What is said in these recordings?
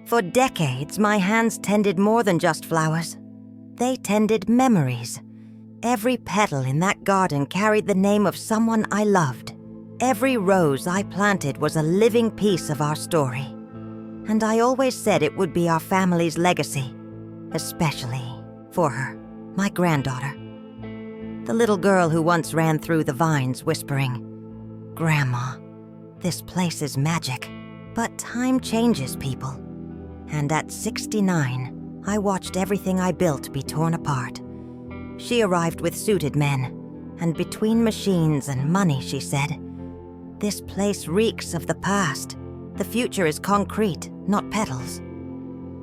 For decades, my hands tended more than just flowers. They tended memories. Every petal in that garden carried the name of someone I loved. Every rose I planted was a living piece of our story. And I always said it would be our family's legacy, especially for her, my granddaughter. The little girl who once ran through the vines whispering, "Grandma, this place is magic." But time changes people. And at 69, I watched everything I built be torn apart. She arrived with suited men, and between machines and money, she said, "This place reeks of the past. The future is concrete, not petals."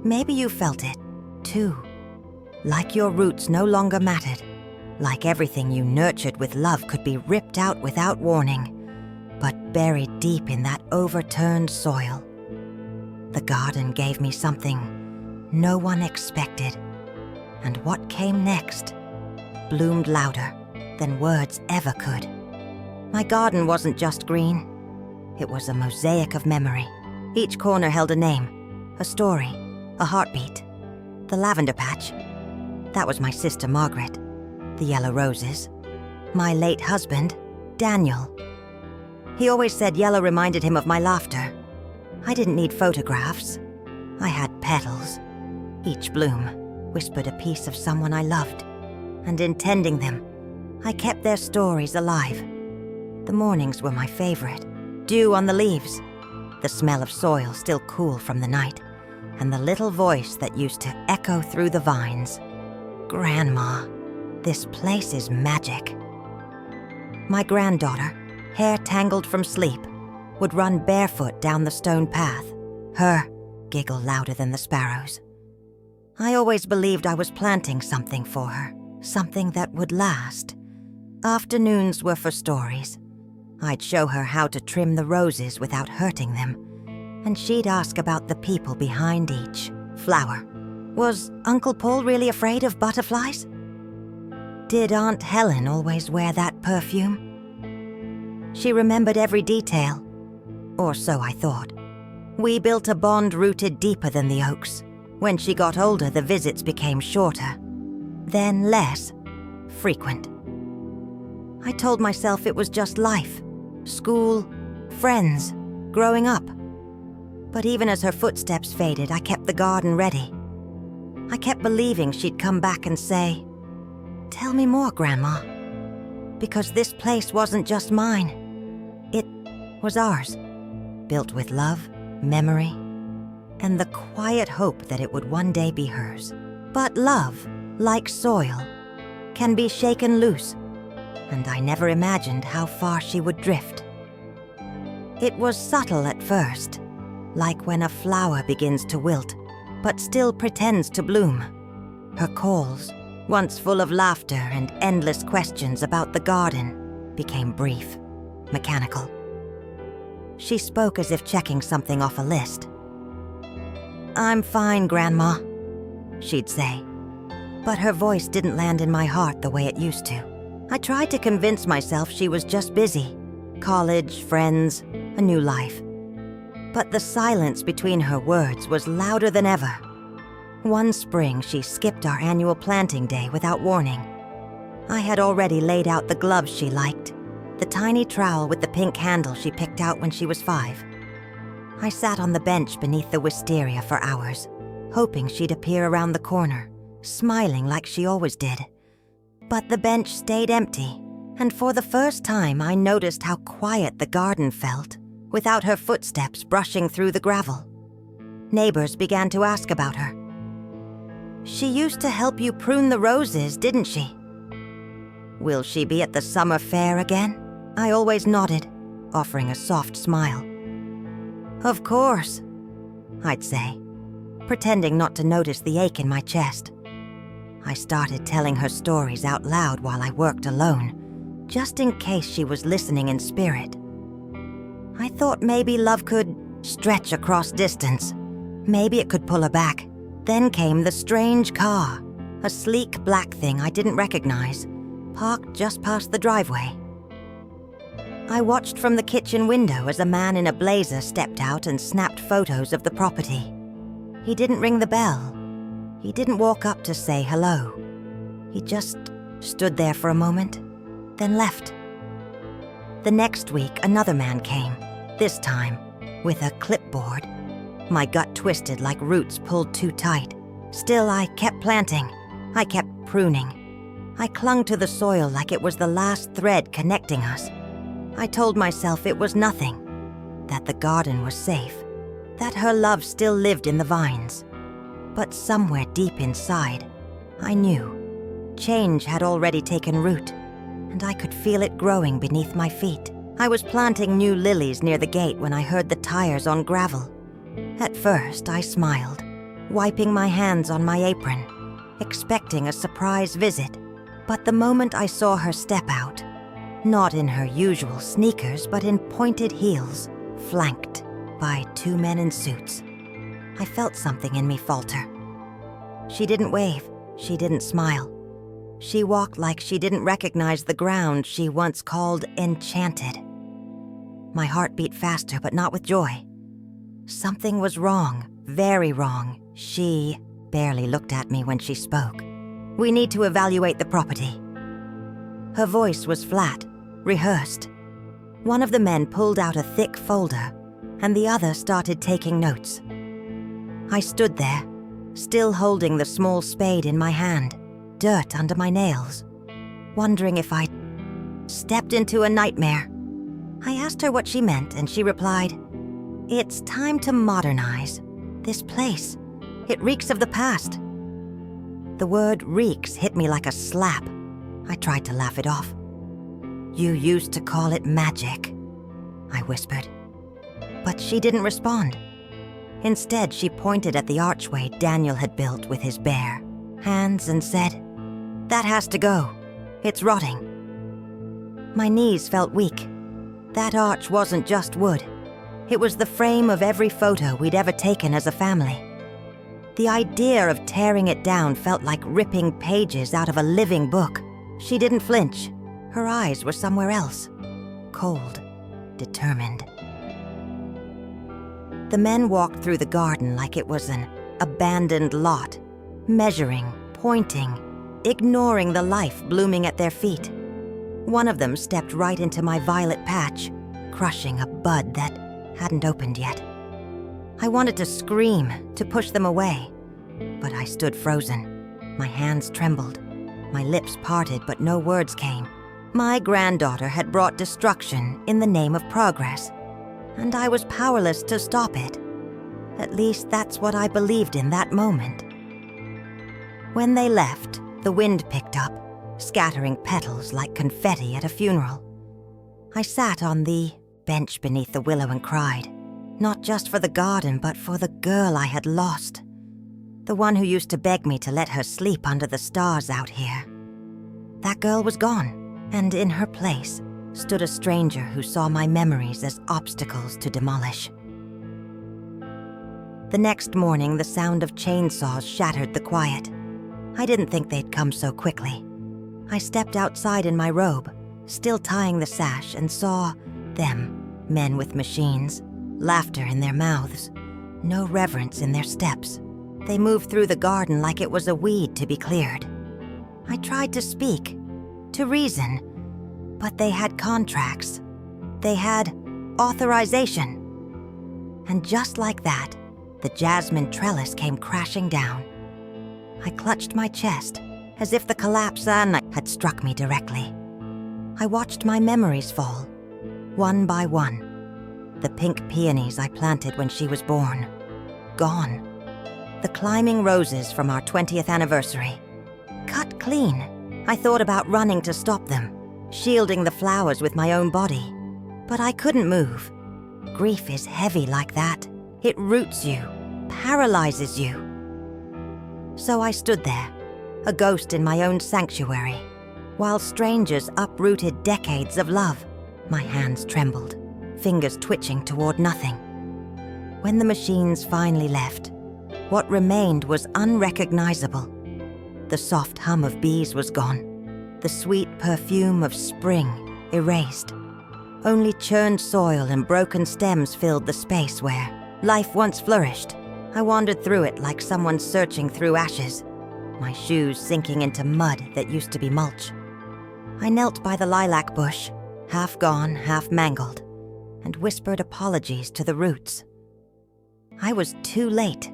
Maybe you felt it, too. Like your roots no longer mattered. Like everything you nurtured with love could be ripped out without warning, but buried deep in that overturned soil. The garden gave me something no one expected, and what came next bloomed louder than words ever could. My garden wasn't just green. It was a mosaic of memory. Each corner held a name, a story, a heartbeat. The lavender patch, that was my sister Margaret. The yellow roses, my late husband, Daniel. He always said yellow reminded him of my laughter. I didn't need photographs. I had petals. Each bloom whispered a piece of someone I loved, and in tending them, I kept their stories alive. The mornings were my favorite. Dew on the leaves, the smell of soil still cool from the night, and the little voice that used to echo through the vines. "Grandma, this place is magic." My granddaughter, hair tangled from sleep, would run barefoot down the stone path, her giggle louder than the sparrows. I always believed I was planting something for her, something that would last. Afternoons were for stories. I'd show her how to trim the roses without hurting them, and she'd ask about the people behind each flower. Was Uncle Paul really afraid of butterflies? Did Aunt Helen always wear that perfume? She remembered every detail, or so I thought. We built a bond rooted deeper than the oaks. When she got older, the visits became shorter, then less frequent. I told myself it was just life, school, friends, growing up. But even as her footsteps faded, I kept the garden ready. I kept believing she'd come back and say, "Tell me more, Grandma." Because this place wasn't just mine. It was ours, built with love, memory, and the quiet hope that it would one day be hers. But love, like soil, can be shaken loose, and I never imagined how far she would drift. It was subtle at first, like when a flower begins to wilt, but still pretends to bloom. Her calls, once full of laughter and endless questions about the garden, became brief, mechanical. She spoke as if checking something off a list. "I'm fine, Grandma," she'd say. But her voice didn't land in my heart the way it used to. I tried to convince myself she was just busy. College, friends, a new life. But the silence between her words was louder than ever. One spring, she skipped our annual planting day without warning. I had already laid out the gloves she liked, the tiny trowel with the pink handle she picked out when she was 5. I sat on the bench beneath the wisteria for hours, hoping she'd appear around the corner, smiling like she always did. But the bench stayed empty, and for the first time I noticed how quiet the garden felt, without her footsteps brushing through the gravel. Neighbors began to ask about her. "She used to help you prune the roses, didn't she?" "Will she be at the summer fair again?" I always nodded, offering a soft smile. "Of course," I'd say, pretending not to notice the ache in my chest. I started telling her stories out loud while I worked alone, just in case she was listening in spirit. I thought maybe love could stretch across distance. Maybe it could pull her back. Then came the strange car, a sleek black thing I didn't recognize, parked just past the driveway. I watched from the kitchen window as a man in a blazer stepped out and snapped photos of the property. He didn't ring the bell. He didn't walk up to say hello. He just stood there for a moment, then left. The next week, another man came, this time with a clipboard. My gut twisted like roots pulled too tight. Still, I kept planting. I kept pruning. I clung to the soil like it was the last thread connecting us. I told myself it was nothing, that the garden was safe, that her love still lived in the vines. But somewhere deep inside, I knew change had already taken root, and I could feel it growing beneath my feet. I was planting new lilies near the gate when I heard the tires on gravel. At first, I smiled, wiping my hands on my apron, expecting a surprise visit. But the moment I saw her step out, not in her usual sneakers, but in pointed heels, flanked by two men in suits, I felt something in me falter. She didn't wave, she didn't smile. She walked like she didn't recognize the ground she once called enchanted. My heart beat faster, but not with joy. Something was wrong, very wrong. She barely looked at me when she spoke. "We need to evaluate the property." Her voice was flat, rehearsed. One of the men pulled out a thick folder, and the other started taking notes. I stood there, still holding the small spade in my hand, dirt under my nails, wondering if I'd stepped into a nightmare. I asked her what she meant, and she replied, "It's time to modernize. This place, it reeks of the past." The word reeks hit me like a slap. I tried to laugh it off. "You used to call it magic," I whispered. But she didn't respond. Instead, she pointed at the archway Daniel had built with his bare hands and said, "That has to go. It's rotting." My knees felt weak. That arch wasn't just wood. It was the frame of every photo we'd ever taken as a family. The idea of tearing it down felt like ripping pages out of a living book. She didn't flinch. Her eyes were somewhere else. Cold, determined. The men walked through the garden like it was an abandoned lot, measuring, pointing, ignoring the life blooming at their feet. One of them stepped right into my violet patch, crushing a bud that hadn't opened yet. I wanted to scream, to push them away, but I stood frozen. My hands trembled. My lips parted, but no words came. My granddaughter had brought destruction in the name of progress, and I was powerless to stop it. At least that's what I believed in that moment. When they left, the wind picked up, scattering petals like confetti at a funeral. I sat on the bench beneath the willow and cried, not just for the garden, but for the girl I had lost. The one who used to beg me to let her sleep under the stars out here. That girl was gone, and in her place stood a stranger who saw my memories as obstacles to demolish. The next morning, the sound of chainsaws shattered the quiet. I didn't think they'd come so quickly. I stepped outside in my robe, still tying the sash, and saw them, men with machines, laughter in their mouths, no reverence in their steps. They moved through the garden like it was a weed to be cleared. I tried to speak, to reason, but they had contracts. They had authorization. And just like that, the jasmine trellis came crashing down. I clutched my chest, as if the collapse had struck me directly. I watched my memories fall, one by one. The pink peonies I planted when she was born, gone. The climbing roses from our 20th anniversary, cut clean. I thought about running to stop them, shielding the flowers with my own body. But I couldn't move. Grief is heavy like that. It roots you, paralyzes you. So I stood there, a ghost in my own sanctuary, while strangers uprooted decades of love. My hands trembled, fingers twitching toward nothing. When the machines finally left, what remained was unrecognizable. The soft hum of bees was gone, the sweet perfume of spring erased. Only churned soil and broken stems filled the space where life once flourished. I wandered through it like someone searching through ashes, my shoes sinking into mud that used to be mulch. I knelt by the lilac bush, half gone, half mangled, and whispered apologies to the roots. I was too late.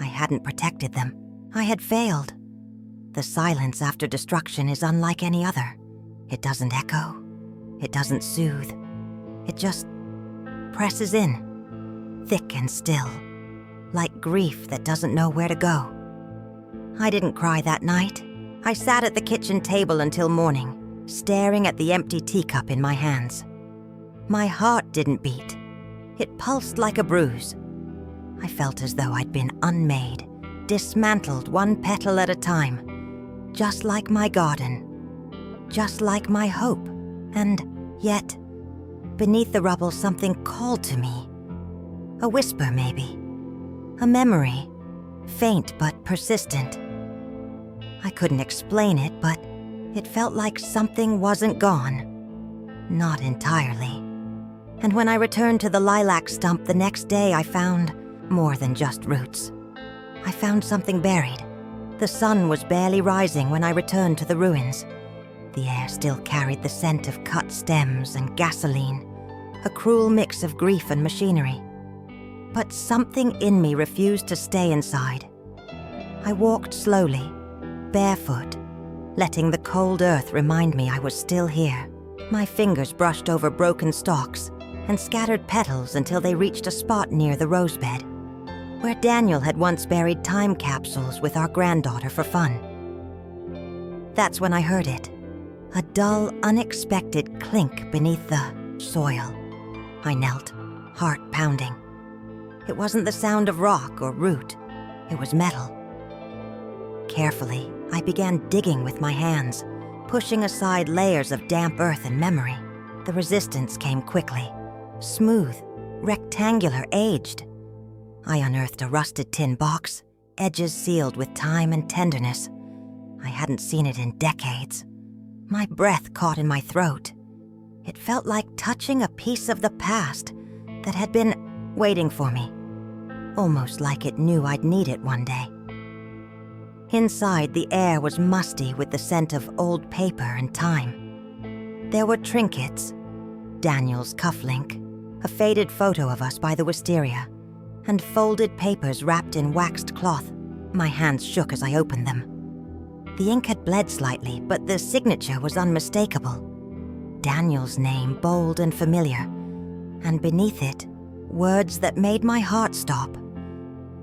I hadn't protected them. I had failed. The silence after destruction is unlike any other. It doesn't echo. It doesn't soothe. It just presses in, thick and still, like grief that doesn't know where to go. I didn't cry that night. I sat at the kitchen table until morning, staring at the empty teacup in my hands. My heart didn't beat. It pulsed like a bruise. I felt as though I'd been unmade, dismantled one petal at a time, just like my garden, just like my hope. And yet, beneath the rubble, something called to me. A whisper, maybe. A memory, faint but persistent. I couldn't explain it, but it felt like something wasn't gone. Not entirely. And when I returned to the lilac stump the next day, I found more than just roots. I found something buried. The sun was barely rising when I returned to the ruins. The air still carried the scent of cut stems and gasoline, a cruel mix of grief and machinery. But something in me refused to stay inside. I walked slowly, barefoot, letting the cold earth remind me I was still here. My fingers brushed over broken stalks and scattered petals until they reached a spot near the rosebed, where Daniel had once buried time capsules with our granddaughter for fun. That's when I heard it, a dull, unexpected clink beneath the soil. I knelt, heart pounding. It wasn't the sound of rock or root, it was metal. Carefully, I began digging with my hands, pushing aside layers of damp earth and memory. The resistance came quickly, smooth, rectangular, aged. I unearthed a rusted tin box, edges sealed with time and tenderness. I hadn't seen it in decades. My breath caught in my throat. It felt like touching a piece of the past that had been waiting for me, almost like it knew I'd need it one day. Inside, the air was musty with the scent of old paper and time. There were trinkets, Daniel's cufflink, a faded photo of us by the wisteria, and folded papers wrapped in waxed cloth. My hands shook as I opened them. The ink had bled slightly, but the signature was unmistakable. Daniel's name, bold and familiar, and beneath it, words that made my heart stop.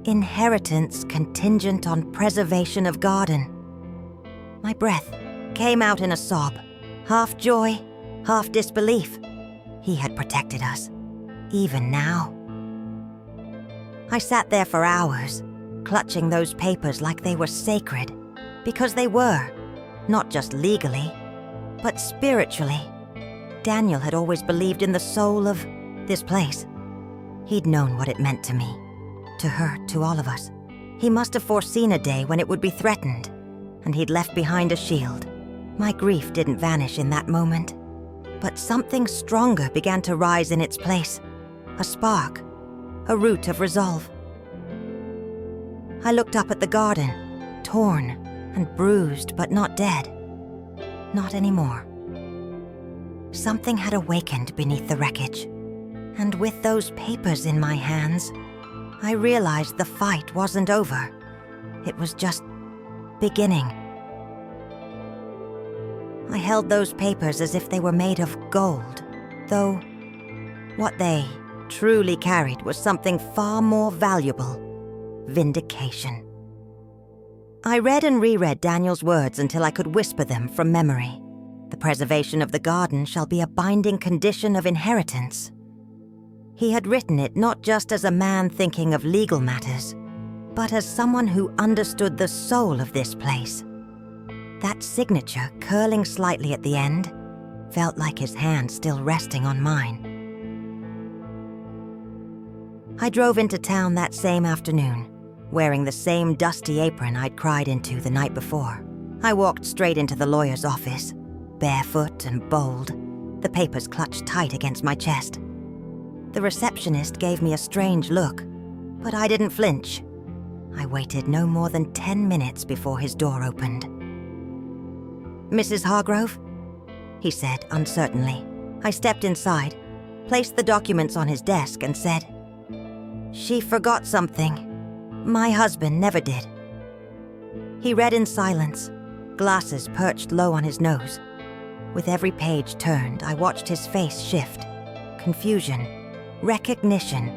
Inheritance contingent on preservation of garden. My breath came out in a sob, half joy, half disbelief. He had protected us, even now. I sat there for hours, clutching those papers like they were sacred, because they were, not just legally, but spiritually. Daniel had always believed in the soul of this place. He'd known what it meant to me, to her, to all of us. He must have foreseen a day when it would be threatened, and he'd left behind a shield. My grief didn't vanish in that moment, but something stronger began to rise in its place. A spark, a root of resolve. I looked up at the garden, torn and bruised but not dead. Not anymore. Something had awakened beneath the wreckage, and with those papers in my hands, I realized the fight wasn't over. It was just beginning. I held those papers as if they were made of gold, though what they truly carried was something far more valuable: vindication. I read and reread Daniel's words until I could whisper them from memory. The preservation of the garden shall be a binding condition of inheritance. He had written it not just as a man thinking of legal matters, but as someone who understood the soul of this place. That signature, curling slightly at the end, felt like his hand still resting on mine. I drove into town that same afternoon, wearing the same dusty apron I'd cried into the night before. I walked straight into the lawyer's office, barefoot and bold, the papers clutched tight against my chest. The receptionist gave me a strange look. But I didn't flinch. I waited no more than 10 minutes before his door opened. "Mrs. Hargrove?" he said uncertainly. I stepped inside, placed the documents on his desk, and said, "She forgot something. My husband never did." He read in silence, glasses perched low on his nose. With every page turned, I watched his face shift. Confusion, recognition,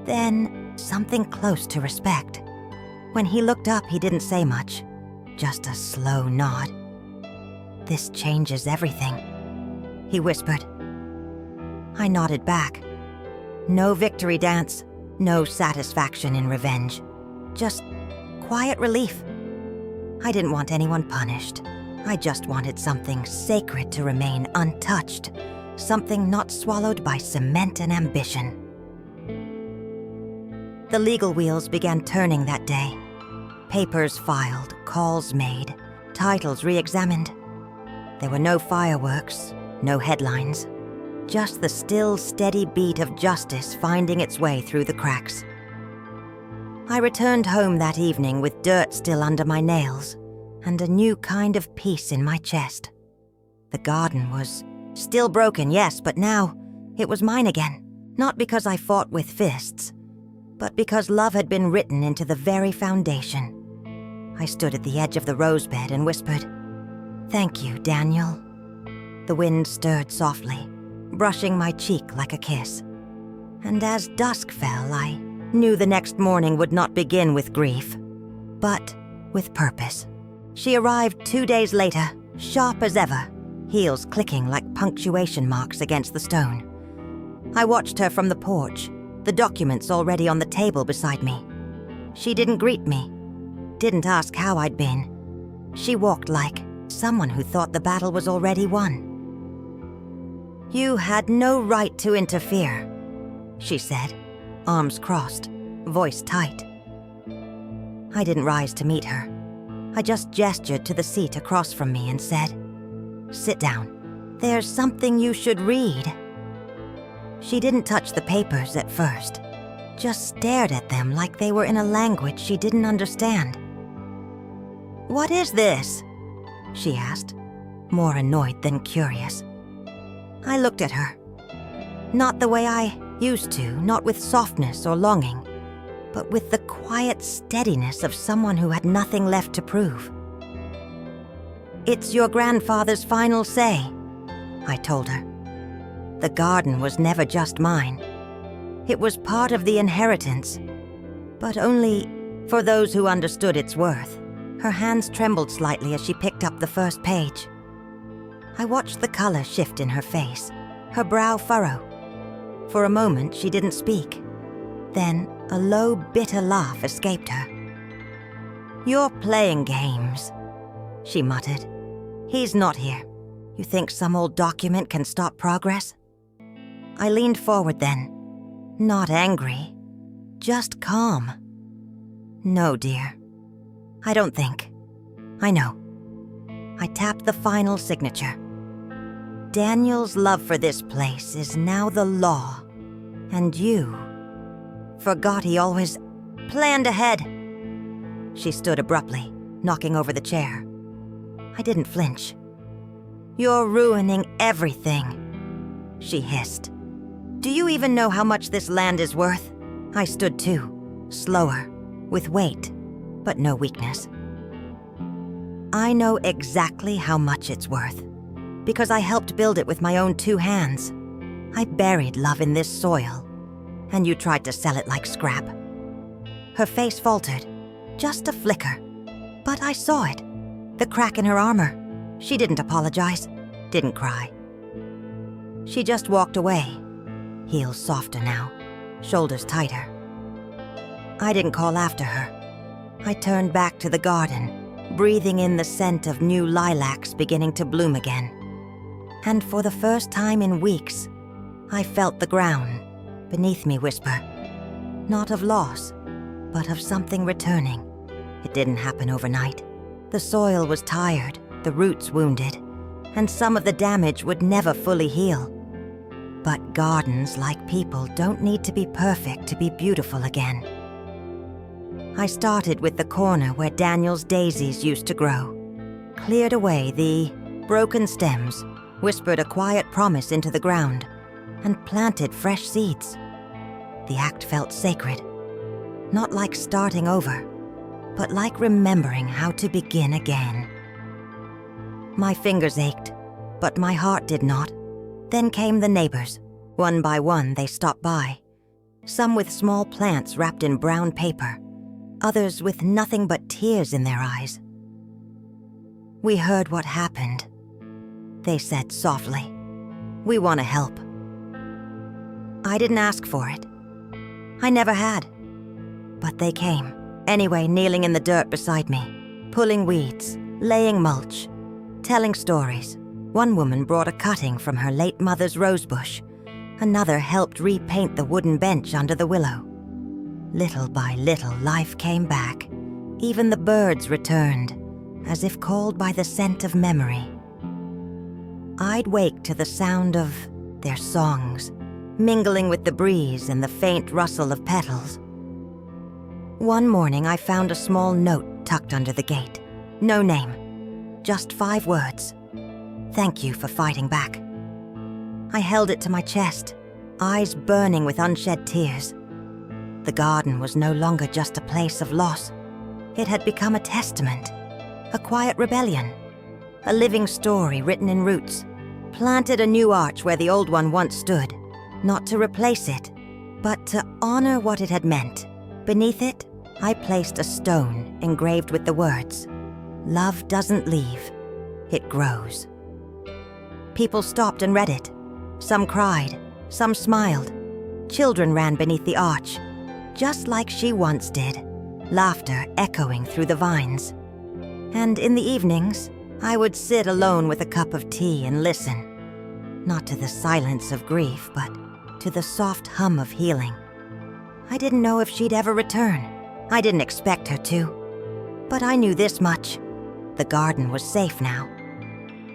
then something close to respect. When he looked up, he didn't say much, just a slow nod. "This changes everything," he whispered. I nodded back. No victory dance, no satisfaction in revenge. Just quiet relief. I didn't want anyone punished. I just wanted something sacred to remain untouched, something not swallowed by cement and ambition. The legal wheels began turning that day. Papers filed, calls made, titles re-examined. There were no fireworks, no headlines, just the still, steady beat of justice finding its way through the cracks. I returned home that evening with dirt still under my nails and a new kind of peace in my chest. The garden was still broken, yes, but now it was mine again. Not because I fought with fists, but because love had been written into the very foundation. I stood at the edge of the rose bed and whispered, "Thank you, Daniel." The wind stirred softly, brushing my cheek like a kiss. And as dusk fell, I knew the next morning would not begin with grief, but with purpose. She arrived 2 days later, sharp as ever, heels clicking like punctuation marks against the stone. I watched her from the porch, the documents already on the table beside me. She didn't greet me, didn't ask how I'd been. She walked like someone who thought the battle was already won. "You had no right to interfere," she said, arms crossed, voice tight. I didn't rise to meet her. I just gestured to the seat across from me and said, "Sit down. There's something you should read." She didn't touch the papers at first, just stared at them like they were in a language she didn't understand. "What is this?" she asked, more annoyed than curious. I looked at her. Not the way I used to, not with softness or longing, but with the quiet steadiness of someone who had nothing left to prove. "It's your grandfather's final say," I told her. The garden was never just mine. It was part of the inheritance, but only for those who understood its worth. Her hands trembled slightly as she picked up the first page. I watched the color shift in her face, her brow furrow. For a moment, she didn't speak. Then a low, bitter laugh escaped her. "You're playing games," she muttered. "He's not here. You think some old document can stop progress?" I leaned forward then, not angry, just calm. "No, dear. I don't think. I know." I tapped the final signature. "Daniel's love for this place is now the law, and you forgot he always planned ahead." She stood abruptly, knocking over the chair. I didn't flinch. "You're ruining everything," she hissed. "Do you even know how much this land is worth?" I stood too, slower, with weight, but no weakness. "I know exactly how much it's worth, because I helped build it with my own 2 hands. I buried love in this soil, and you tried to sell it like scrap." Her face faltered, just a flicker, but I saw it, the crack in her armor. She didn't apologize, didn't cry. She just walked away, heels softer now, shoulders tighter. I didn't call after her. I turned back to the garden, breathing in the scent of new lilacs beginning to bloom again. And for the first time in weeks, I felt the ground beneath me whisper, not of loss, but of something returning. It didn't happen overnight. The soil was tired, the roots wounded, and some of the damage would never fully heal. But gardens, like people, don't need to be perfect to be beautiful again. I started with the corner where Daniel's daisies used to grow, cleared away the broken stems, whispered a quiet promise into the ground, and planted fresh seeds. The act felt sacred, not like starting over, but like remembering how to begin again. My fingers ached, but my heart did not. Then came the neighbors. One by one, they stopped by. Some with small plants wrapped in brown paper, others with nothing but tears in their eyes. "We heard what happened," they said softly. "We want to help." I didn't ask for it. I never had. But they came, anyway, kneeling in the dirt beside me, pulling weeds, laying mulch, telling stories. One woman brought a cutting from her late mother's rosebush. Another helped repaint the wooden bench under the willow. Little by little, life came back. Even the birds returned, as if called by the scent of memory. I'd wake to the sound of their songs, mingling with the breeze and the faint rustle of petals. One morning, I found a small note tucked under the gate. No name, just 5 words. "Thank you for fighting back." I held it to my chest, eyes burning with unshed tears. The garden was no longer just a place of loss. It had become a testament, a quiet rebellion, a living story written in roots. Planted a new arch where the old one once stood, not to replace it, but to honor what it had meant. Beneath it, I placed a stone engraved with the words, "Love doesn't leave, it grows." People stopped and read it. Some cried, some smiled. Children ran beneath the arch, just like she once did, laughter echoing through the vines. And in the evenings, I would sit alone with a cup of tea and listen, not to the silence of grief, but to the soft hum of healing. I didn't know if she'd ever return. I didn't expect her to. But I knew this much: the garden was safe now.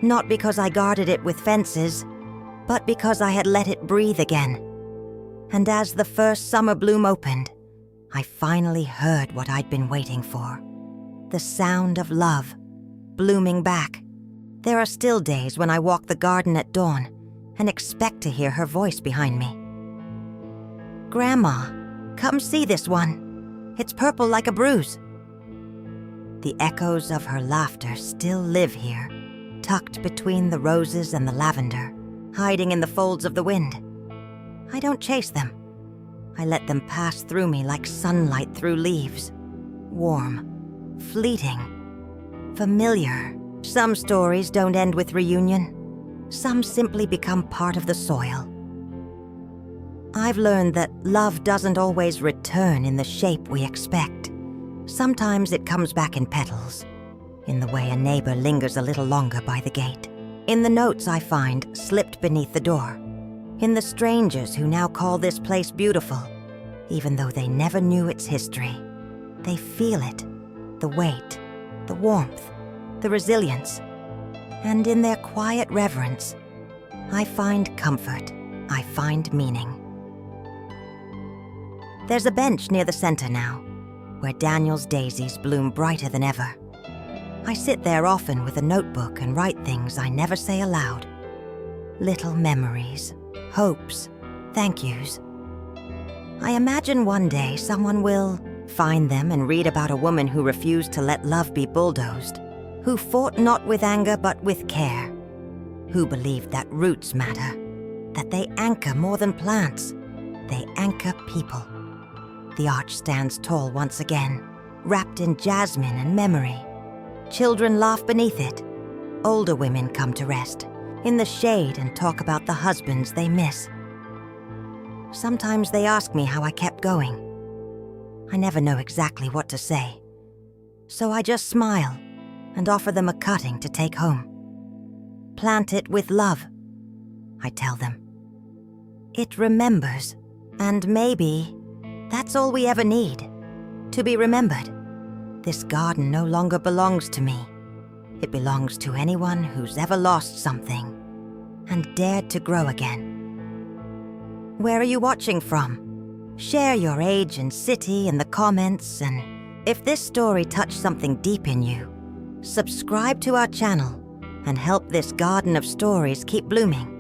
Not because I guarded it with fences, but because I had let it breathe again. And as the first summer bloom opened, I finally heard what I'd been waiting for. The sound of love, blooming back. There are still days when I walk the garden at dawn and expect to hear her voice behind me. "Grandma, come see this one. It's purple like a bruise." The echoes of her laughter still live here, tucked between the roses and the lavender, hiding in the folds of the wind. I don't chase them. I let them pass through me like sunlight through leaves. Warm, fleeting, familiar. Some stories don't end with reunion. Some simply become part of the soil. I've learned that love doesn't always return in the shape we expect. Sometimes it comes back in petals, in the way a neighbor lingers a little longer by the gate, in the notes I find slipped beneath the door, in the strangers who now call this place beautiful, even though they never knew its history. They feel it, the weight, the warmth, the resilience, and in their quiet reverence, I find comfort, I find meaning. There's a bench near the center now, where Daniel's daisies bloom brighter than ever. I sit there often with a notebook and write things I never say aloud. Little memories, hopes, thank yous. I imagine one day someone will find them and read about a woman who refused to let love be bulldozed, who fought not with anger but with care, who believed that roots matter, that they anchor more than plants, they anchor people. The arch stands tall once again, wrapped in jasmine and memory. Children laugh beneath it. Older women come to rest in the shade and talk about the husbands they miss. Sometimes they ask me how I kept going. I never know exactly what to say, so I just smile and offer them a cutting to take home. Plant it with love, I tell them. It remembers, and maybe that's all we ever need, to be remembered. This garden no longer belongs to me. It belongs to anyone who's ever lost something and dared to grow again. Where are you watching from? Share your age and city in the comments, and If this story touched something deep in you, subscribe to our channel and help this garden of stories keep blooming.